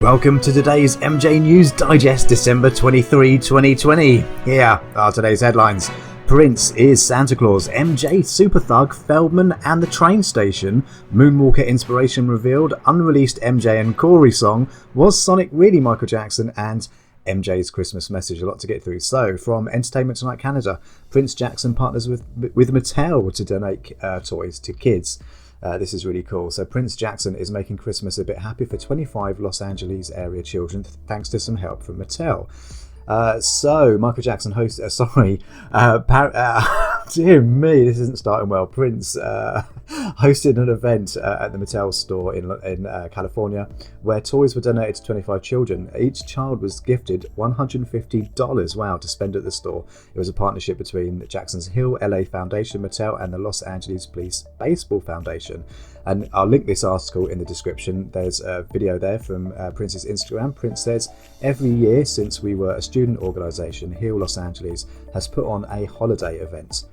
Welcome to today's MJ News Digest, December 23, 2020. Here are today's headlines. Prince is Santa Claus, MJ, Superthug, Feldman and the Train Station, Moonwalker inspiration revealed, Unreleased MJ and Corey song, was Sonic really Michael Jackson, and MJ's Christmas message. A lot to get through. So, from Entertainment Tonight Canada, Prince Jackson partners with Mattel to donate toys to kids. This is really cool. So Prince Jackson is making Christmas a bit happy for 25 Los Angeles area children thanks to some help from Mattel. So Michael Jackson dear me, this isn't starting well. Prince hosted an event at the Mattel store in California where toys were donated to 25 children. Each child was gifted $150, wow, to spend at the store. It was a partnership between Jackson's Hill LA Foundation, Mattel and the Los Angeles Police Baseball Foundation. And I'll link this article in the description. There's a video there from Prince's Instagram. Prince says, every year since we were a student organisation, Hill Los Angeles has put on a holiday event.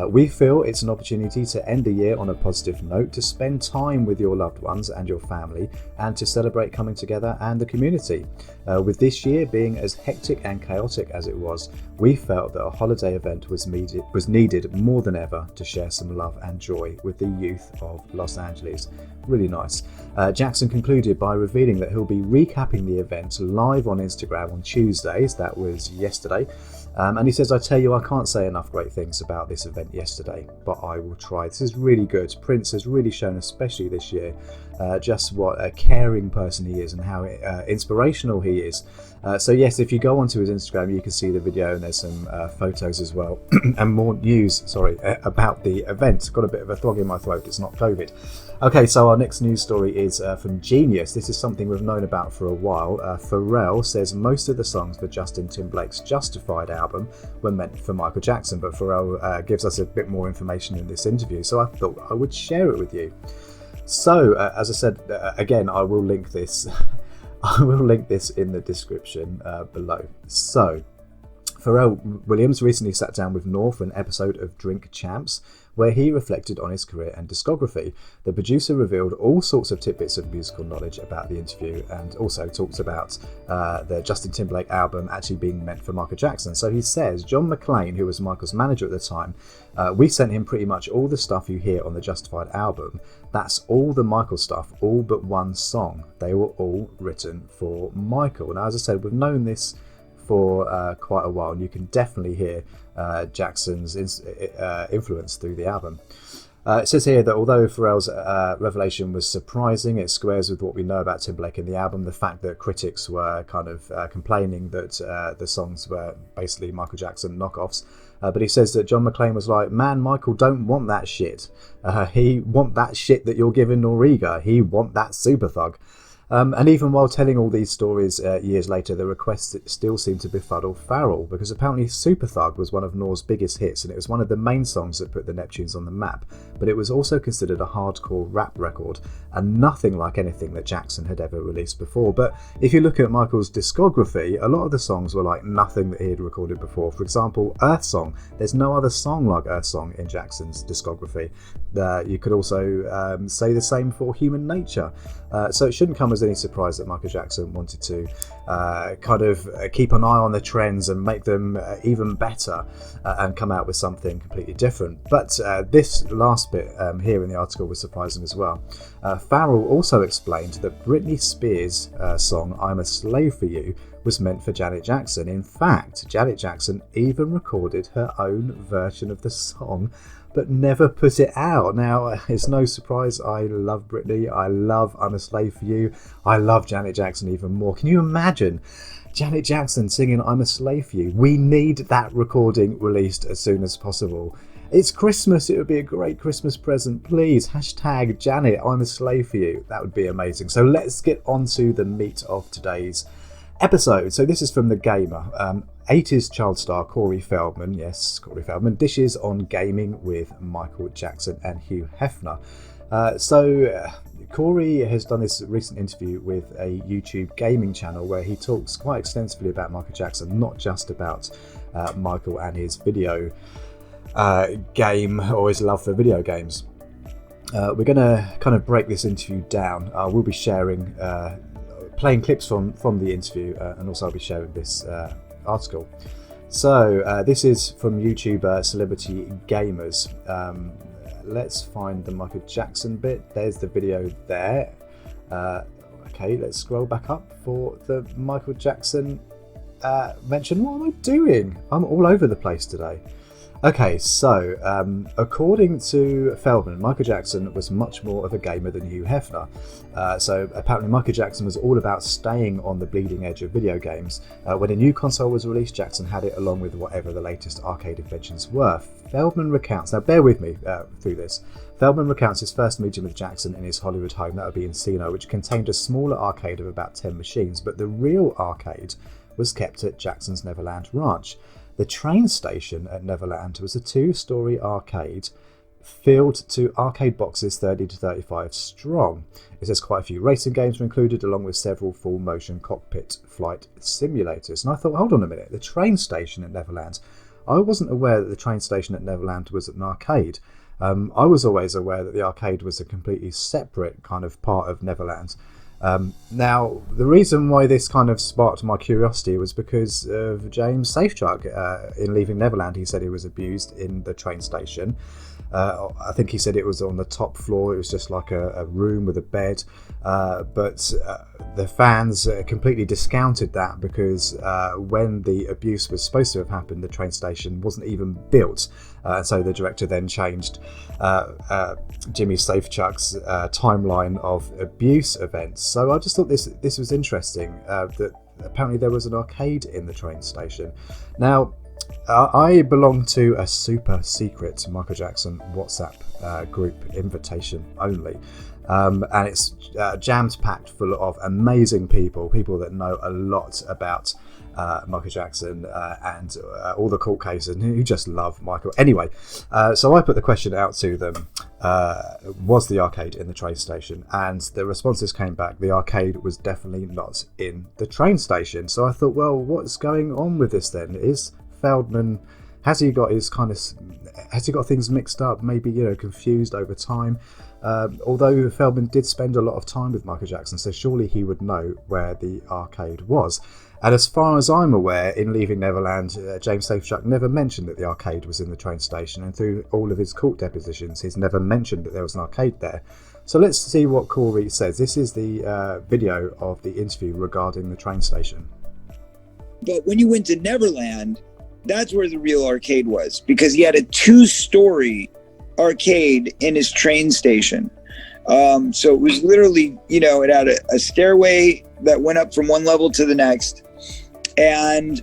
We feel it's an opportunity to end the year on a positive note, to spend time with your loved ones and your family, and to celebrate coming together and the community. With this year being as hectic and chaotic as it was, we felt that a holiday event was needed more than ever to share some love and joy with the youth of Los Angeles. Really nice. Jackson concluded by revealing that he'll be recapping the event live on Instagram on Tuesdays, that was yesterday. And he says, I tell you, I can't say enough great things about this event yesterday, but I will try. This is really good. Prince has really shown, especially this year, just what a caring person he is and how inspirational he is. So yes, if you go onto his Instagram, you can see the video and there's some photos as well and more news, about the event. Got a bit of a throat in my throat. It's not COVID. Okay, so our next news story is from Genius. This is something we've known about for a while. Pharrell says most of the songs for Justin Timberlake's Justified album were meant for Michael Jackson, but Pharrell gives us a bit more information in this interview, so I thought I would share it with you. So, as I said, again, I will link this. I will link this in the description below. So, Pharrell Williams recently sat down with North for an episode of Drink Champs, where he reflected on his career and discography. The producer revealed all sorts of tidbits of musical knowledge about the interview and also talks about the Justin Timberlake album actually being meant for Michael Jackson. So he says, John McClane, who was Michael's manager at the time, we sent him pretty much all the stuff you hear on the Justified album. That's all the Michael stuff, all but one song. They were all written for Michael. Now, as I said, we've known this for quite a while, and you can definitely hear Jackson's influence through the album. It says here that although Pharrell's revelation was surprising, it squares with what we know about Timberlake in the album, the fact that critics were kind of complaining that the songs were basically Michael Jackson knockoffs. But he says that John McClane was like, man, Michael don't want that shit. He want that shit that you're giving Noriega. He want that Superthug. And even while telling all these stories years later, the requests still seem to befuddle Pharrell, because apparently Superthug was one of Nor's biggest hits and it was one of the main songs that put the Neptunes on the map, but it was also considered a hardcore rap record and nothing like anything that Jackson had ever released before. But if you look at Michael's discography, a lot of the songs were like nothing that he had recorded before. For example, Earth Song. There's no other song like Earth Song in Jackson's discography. You could also say the same for Human Nature. So it shouldn't come as any surprise that Michael Jackson wanted to kind of keep an eye on the trends and make them even better and come out with something completely different. But this last bit here in the article was surprising as well. Pharrell also explained that Britney Spears' song I'm a Slave for You was meant for Janet Jackson. In fact, Janet Jackson even recorded her own version of the song but never put it out. Now, it's no surprise, I love Britney, I love I'm a Slave for You, I love Janet Jackson even more. Can you imagine Janet Jackson singing I'm a Slave for You? We need that recording released as soon as possible. It's Christmas, it would be a great Christmas present. Please, hashtag Janet, I'm a Slave for You. That would be amazing. So let's get on to the meat of today's episode. So this is from The Gamer. 80s child star Corey Feldman, yes, Corey Feldman, dishes on gaming with Michael Jackson and Hugh Hefner. Corey has done this recent interview with a YouTube gaming channel where he talks quite extensively about Michael Jackson, not just about Michael and his video game or his love for video games. We're going to kind of break this interview down. We'll be sharing playing clips from the interview, and also I'll be sharing this article. So this is from YouTuber Celebrity Gamers. Let's find the Michael Jackson bit. There's the video there. Okay, let's scroll back up for the Michael Jackson mention. What am I doing? I'm all over the place today. Okay, so according to Feldman, Michael Jackson was much more of a gamer than Hugh Hefner. So apparently Michael Jackson was all about staying on the bleeding edge of video games. When a new console was released, Jackson had it along with whatever the latest arcade inventions were. Feldman recounts, now bear with me through this, Feldman recounts his first meeting with Jackson in his Hollywood home, that would be Encino, which contained a smaller arcade of about 10 machines, but the real arcade was kept at Jackson's Neverland ranch. The train station at Neverland was a 2-story arcade filled to arcade boxes 30 to 35 strong. It says quite a few racing games were included, along with several full motion cockpit flight simulators. And I thought, hold on a minute, the train station at Neverland. I wasn't aware that the train station at Neverland was an arcade. I was always aware that the arcade was a completely separate kind of part of Neverland. Now, the reason why this kind of sparked my curiosity was because of James Safechuck. In Leaving Neverland, he said he was abused in the train station. I think he said it was on the top floor. It was just like a room with a bed. But the fans completely discounted that because when the abuse was supposed to have happened, the train station wasn't even built. So the director then changed Jimmy Safechuck's timeline of abuse events. So I just thought this was interesting, that apparently there was an arcade in the train station. Now, I belong to a super secret Michael Jackson WhatsApp group, invitation only. And it's jammed packed full of amazing people that know a lot about Michael Jackson and all the court cases, and who just love Michael. Anyway, so I put the question out to them, was the arcade in the train station? And the responses came back, the arcade was definitely not in the train station. So I thought, well, what's going on with this then? Is Feldman, has he got things mixed up, maybe, confused over time? Although Feldman did spend a lot of time with Michael Jackson, so surely he would know where the arcade was. And as far as I'm aware, in Leaving Neverland, James Safechuck never mentioned that the arcade was in the train station, and through all of his court depositions, he's never mentioned that there was an arcade there. So let's see what Corey says. This is the video of the interview regarding the train station. But when you went to Neverland, that's where the real arcade was, because he had a 2-story arcade in his train station. So it was literally, it had a stairway that went up from one level to the next. And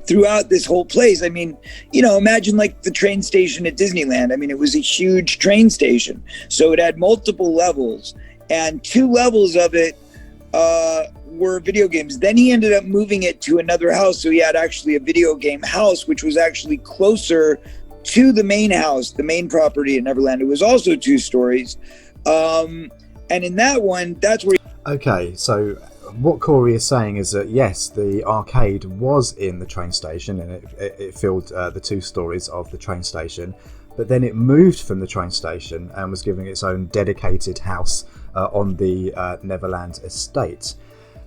throughout this whole place, imagine like the train station at Disneyland. It was a huge train station. So it had multiple levels, and 2 levels of it were video games. Then he ended up moving it to another house. So he had actually a video game house, which was actually closer to the main house, the main property at Neverland. It was also 2 stories. And in that one, that's where... Okay, so what Corey is saying is that yes, the arcade was in the train station, and it filled the 2 stories of the train station, but then it moved from the train station and was given its own dedicated house on the Neverland estate.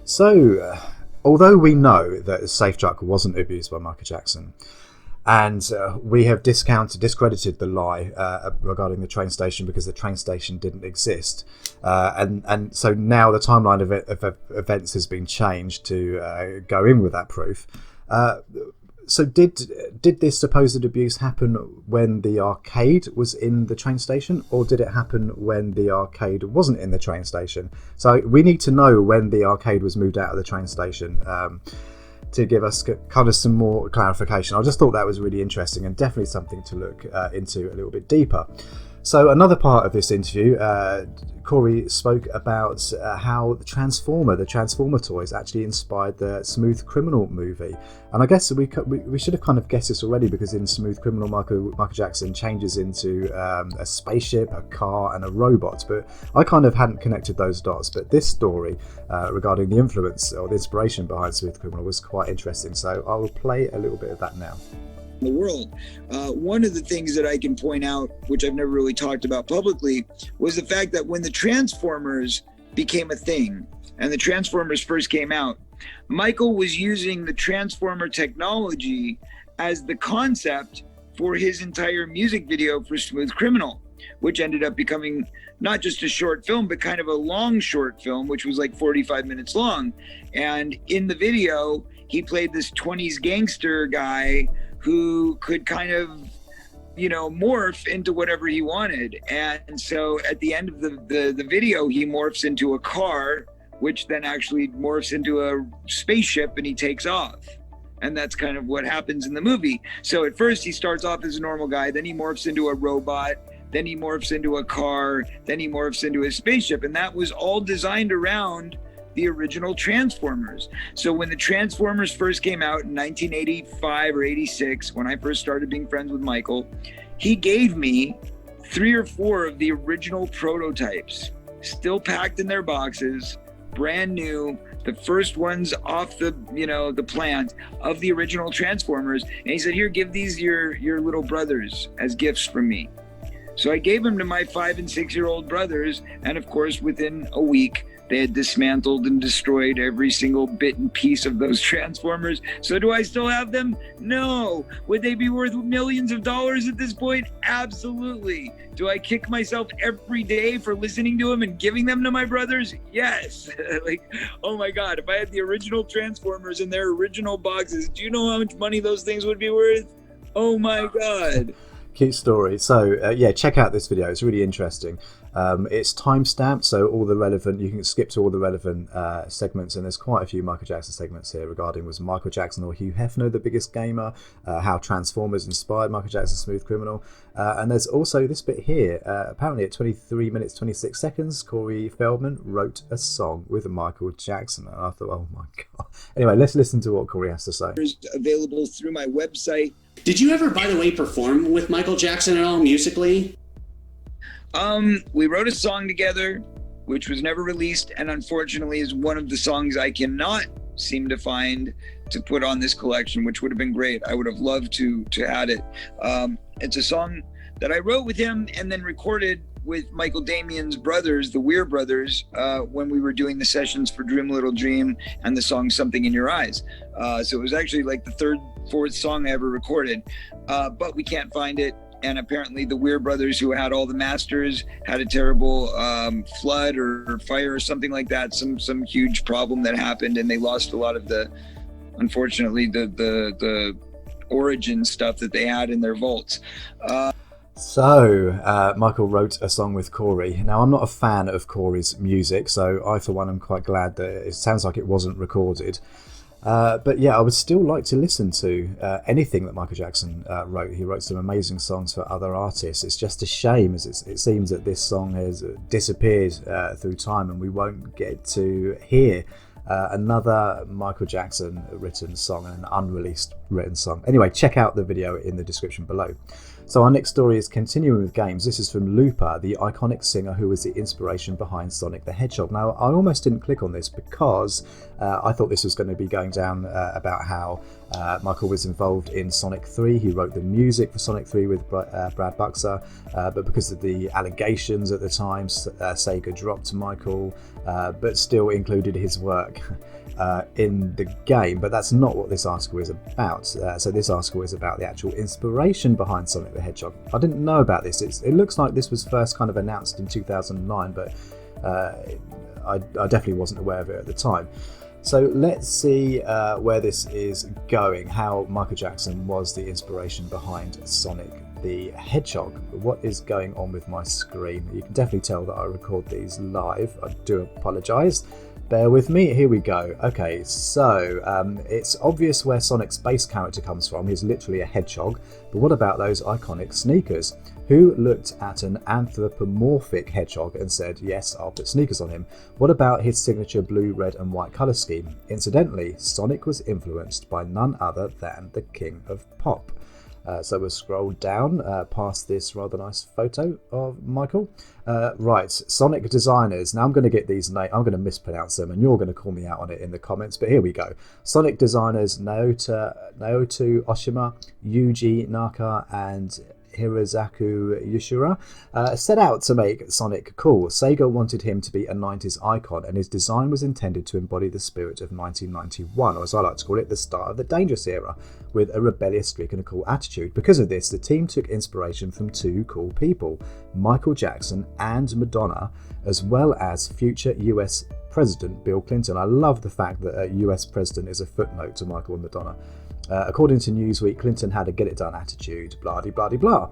So, although we know that Safechuck wasn't abused by Michael Jackson, and we have discredited the lie regarding the train station because the train station didn't exist, and so now the timeline of events has been changed to go in with that proof. So did this supposed abuse happen when the arcade was in the train station, or did it happen when the arcade wasn't in the train station? So we need to know when the arcade was moved out of the train station to give us kind of some more clarification. I just thought that was really interesting and definitely something to look into a little bit deeper. So another part of this interview, Corey spoke about how the Transformer toys actually inspired the Smooth Criminal movie. And I guess we should have kind of guessed this already, because in Smooth Criminal, Michael Jackson changes into a spaceship, a car, and a robot. But I kind of hadn't connected those dots. But this story regarding the influence or the inspiration behind Smooth Criminal was quite interesting. So I will play a little bit of that now. The world. One of the things that I can point out, which I've never really talked about publicly, was the fact that when the Transformers became a thing, and the Transformers first came out, Michael was using the Transformer technology as the concept for his entire music video for Smooth Criminal, which ended up becoming not just a short film, but kind of a long short film, which was like 45 minutes long. And in the video, he played this 20s gangster guy who could kind of, you know, morph into whatever he wanted. And so at the end of the video, he morphs into a car, which then actually morphs into a spaceship, and he takes off. And that's kind of what happens in the movie. So at first he starts off as a normal guy, then he morphs into a robot, then he morphs into a car, then he morphs into a spaceship. And that was all designed around the original Transformers. So when the Transformers first came out in 1985 or 86, when I first started being friends with Michael, he gave me 3 or 4 of the original prototypes, still packed in their boxes, brand new, the first ones off the, you know, the plant of the original Transformers. And he said, here, give these your little brothers as gifts from me. So I gave them to my 5 and 6-year-old brothers. And of course, within a week, they had dismantled and destroyed every single bit and piece of those Transformers. So do I still have them? No. Would they be worth millions of dollars at this point? Absolutely. Do I kick myself every day for listening to them and giving them to my brothers? Yes. Like, oh my God, if I had the original Transformers in their original boxes, do you know how much money those things would be worth? Oh my God. Cute story. So yeah, check out this video. It's really interesting. It's time-stamped, so all the relevant, you can skip to all the relevant segments, and there's quite a few Michael Jackson segments here regarding was Michael Jackson or Hugh Hefner the biggest gamer, how Transformers inspired Michael Jackson's Smooth Criminal, and there's also this bit here. Apparently at 23 minutes 26 seconds, Corey Feldman wrote a song with Michael Jackson, and I thought, oh my God. Anyway, let's listen to what Corey has to say. Available through my website. Did you ever, by the way, perform with Michael Jackson at all musically? We wrote a song together, which was never released, and unfortunately is one of the songs I cannot seem to find to put on this collection, which would have been great. I would have loved to add it. It's a song that I wrote with him and then recorded with Michael Damian's brothers, the Weir brothers, when we were doing the sessions for Dream a Little Dream and the song Something in Your Eyes. So it was actually like the 3rd, 4th song I ever recorded, but we can't find it. And apparently the Weir brothers, who had all the masters, had a terrible flood or fire or something like that, some huge problem that happened, and they lost a lot of the, unfortunately, the origin stuff that they had in their vaults. So Michael wrote a song with Corey. Now, I'm not a fan of Corey's music, so I, for one, am quite glad that it sounds like it wasn't recorded. But yeah, I would still like to listen to anything that Michael Jackson wrote. He wrote some amazing songs for other artists. It's just a shame, as it seems that this song has disappeared through time, and we won't get to hear another Michael Jackson written song and an unreleased written song. Anyway, check out the video in the description below. So our next story is continuing with games. This is from Looper, the iconic singer who was the inspiration behind Sonic the Hedgehog. Now, I almost didn't click on this because I thought this was going to be going down about how Michael was involved in Sonic 3. He wrote the music for Sonic 3 with Brad Buxer, but because of the allegations at the time, Sega dropped Michael, but still included his work in the game. But that's not what this article is about. So this article is about the actual inspiration behind Sonic the Hedgehog. I didn't know about this. It looks like this was first kind of announced in 2009, but I definitely wasn't aware of it at the time. So let's see where this is going, how Michael Jackson was the inspiration behind Sonic the Hedgehog. What is going on with my screen? You can definitely tell that I record these live. I do apologise. Bear with me, here we go. Okay, so it's obvious where Sonic's base character comes from. He's literally a hedgehog. But what about those iconic sneakers? Who looked at an anthropomorphic hedgehog and said, yes, I'll put sneakers on him? What about his signature blue, red and white colour scheme? Incidentally, Sonic was influenced by none other than the King of Pop. So we'll scroll down past this rather nice photo of Michael. Right, Sonic designers. Now I'm going to get these names. I'm going to mispronounce them, and you're going to call me out on it in the comments. But here we go. Sonic designers Naoto Oshima, Yuji Naka, and Hirozaku Yushura, set out to make Sonic cool. Sega wanted him to be a 90s icon, and his design was intended to embody the spirit of 1991, or as I like to call it, the start of the Dangerous era, with a rebellious streak and a cool attitude. Because of this, the team took inspiration from two cool people, Michael Jackson and Madonna, as well as future US President Bill Clinton. I love the fact that a US President is a footnote to Michael and Madonna. According to Newsweek, Clinton had a get-it-done attitude, blah-de-blah-de-blah.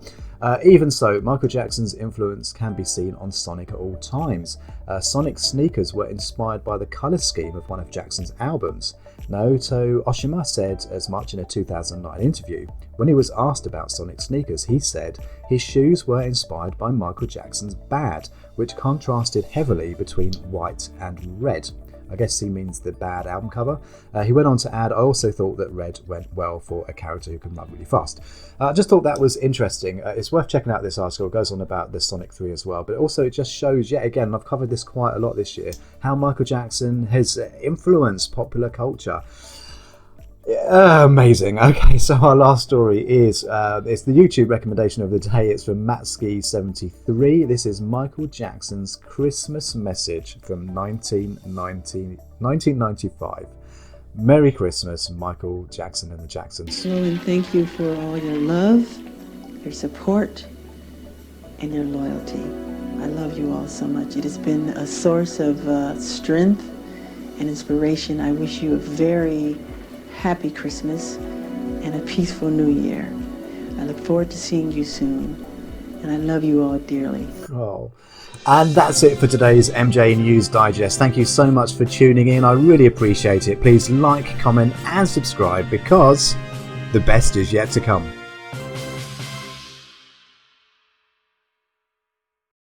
Even so, Michael Jackson's influence can be seen on Sonic at all times. Sonic's sneakers were inspired by the colour scheme of one of Jackson's albums. Naoto Oshima said as much in a 2009 interview. When he was asked about Sonic sneakers, he said his shoes were inspired by Michael Jackson's Bad, which contrasted heavily between white and red. I guess he means the Bad album cover. He went on to add, I also thought that red went well for a character who can run really fast. I just thought that was interesting. It's worth checking out this article. It goes on about the Sonic 3 as well, but also it just shows, yet again, and I've covered this quite a lot this year, how Michael Jackson has influenced popular culture. Amazing. Okay, so our last story is it's the YouTube recommendation of the day. It's from Matski73. This is Michael Jackson's Christmas message from 1995. Merry Christmas, Michael Jackson and the Jacksons. Hello, and thank you for all your love, your support, and your loyalty. I love you all so much. It has been a source of strength and inspiration. I wish you a very happy Christmas and a peaceful New Year. I look forward to seeing you soon, and I love you all dearly. Oh, and that's it for today's MJ News Digest. Thank you so much for tuning in. I really appreciate it. Please like, comment, and subscribe because the best is yet to come.